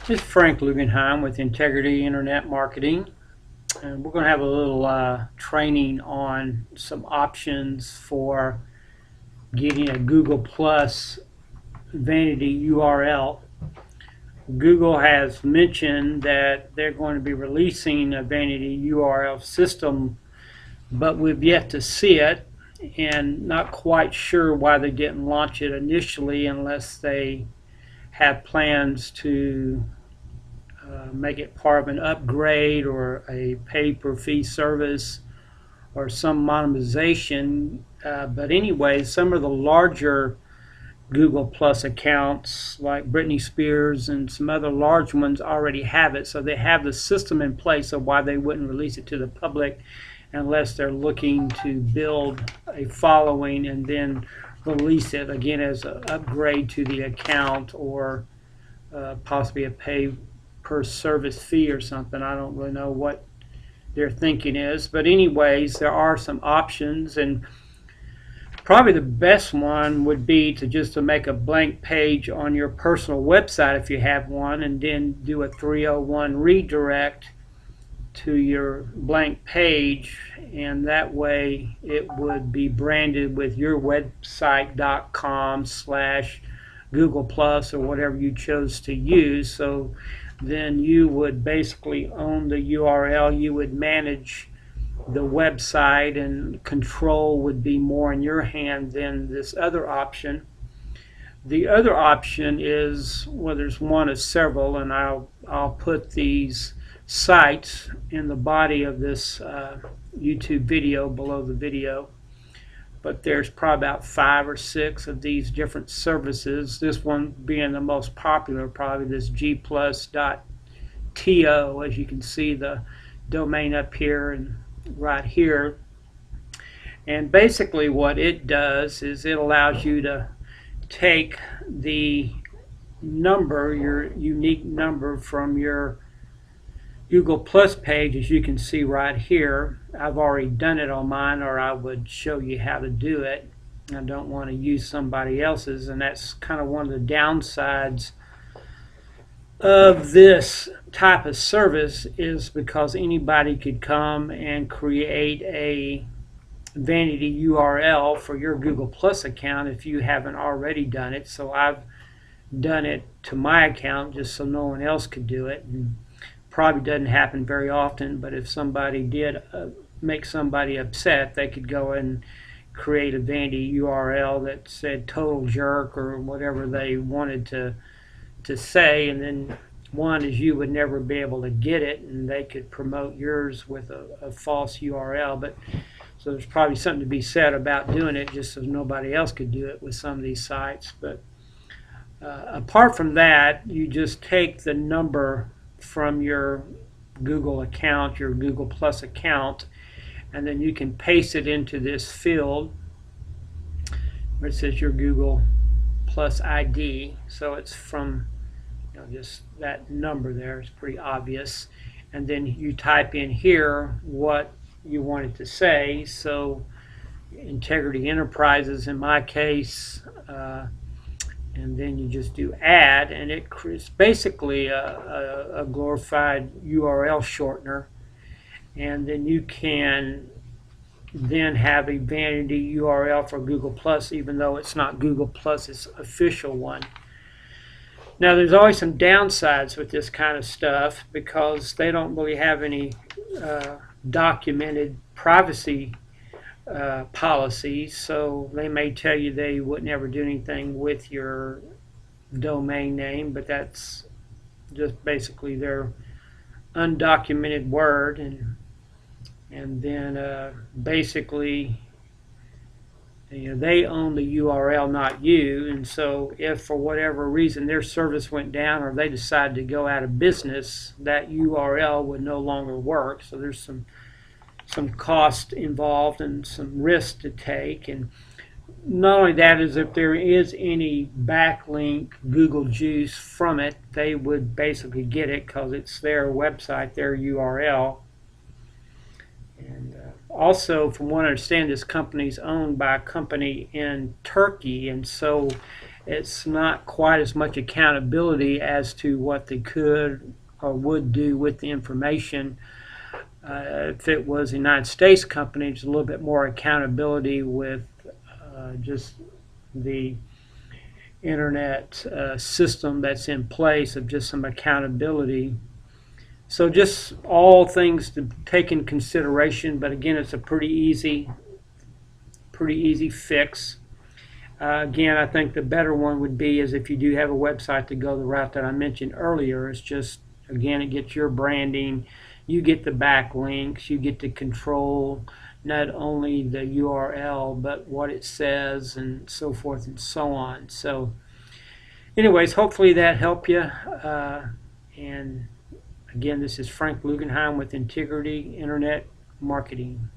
This is Frank Lugenheim with Integrity Internet Marketing, and we're going to have a little training on some options for getting a Google Plus Vanity URL. Google has mentioned that they're going to be releasing a Vanity URL system, but we've yet to see it, and not quite sure why they didn't launch it initially unless they have plans to make it part of an upgrade or a pay-per-fee service or some monetization. But anyway, some of the larger Google Plus accounts like Britney Spears and some other large ones already have it, so they have the system in place of why they wouldn't release it to the public unless they're looking to build a following and then release it again as an upgrade to the account or possibly a pay per service fee or something. I don't really know what their thinking is, but anyways, there are some options, and probably the best one would be to make a blank page on your personal website if you have one, and then do a 301 redirect to your blank page, and that way it would be branded with your website.com/Google Plus or whatever you chose to use. So then you would basically own the URL, you would manage the website, and control would be more in your hand than this other option. The other option is, well, there's one of several, and I'll put these sites in the body of this YouTube video below the video. But there's probably about 5 or 6 of these different services. This one being the most popular, probably this gplus.to. As you can see, the domain up here and right here. And basically what it does is it allows you to take the number, your unique number from your Google Plus page, as you can see right here. I've already done it on mine, or I would show you how to do it. I don't want to use somebody else's, and that's kind of one of the downsides of this type of service, is because anybody could come and create a vanity URL for your Google Plus account if you haven't already done it. So I've done it to my account just so no one else could do it. And probably doesn't happen very often, but if somebody did make somebody upset, they could go and create a vanity URL that said total jerk or whatever they wanted to say, and then one is you would never be able to get it, and they could promote yours with a false URL. But so there's probably something to be said about doing it just so nobody else could do it with some of these sites. But apart from that, you just take the number from your Google account, your Google Plus account, and then you can paste it into this field where it says your Google Plus ID. So it's from, just that number there is pretty obvious, and then you type in here what you want it to say. So Integrity Enterprises in my case, and then you just do add, and it's basically a glorified URL shortener. And then you can then have a vanity URL for Google Plus, even though it's not Google Plus's official one. Now there's always some downsides with this kind of stuff because they don't really have any documented privacy policies, so they may tell you they would never do anything with your domain name, but that's just basically their undocumented word, and then basically they own the URL, not you. And so if for whatever reason their service went down or they decided to go out of business, that URL would no longer work. So there's some cost involved and some risk to take. And not only that, is if there is any backlink Google juice from it, they would basically get it because it's their website, their URL. And also, from what I understand, this company is owned by a company in Turkey, and so it's not quite as much accountability as to what they could or would do with the information. If it was a United States company, it's a little bit more accountability with just the internet system that's in place, of just some accountability. So just all things to take in consideration, but again, it's a pretty easy fix. Again, I think the better one would be is if you do have a website, to go the route that I mentioned earlier. It's just, again, it gets your branding, you get the backlinks, you get to control not only the URL but what it says and so forth and so on. So anyways, hopefully that helped you. And again, this is Frank Lugenheim with Integrity Internet Marketing.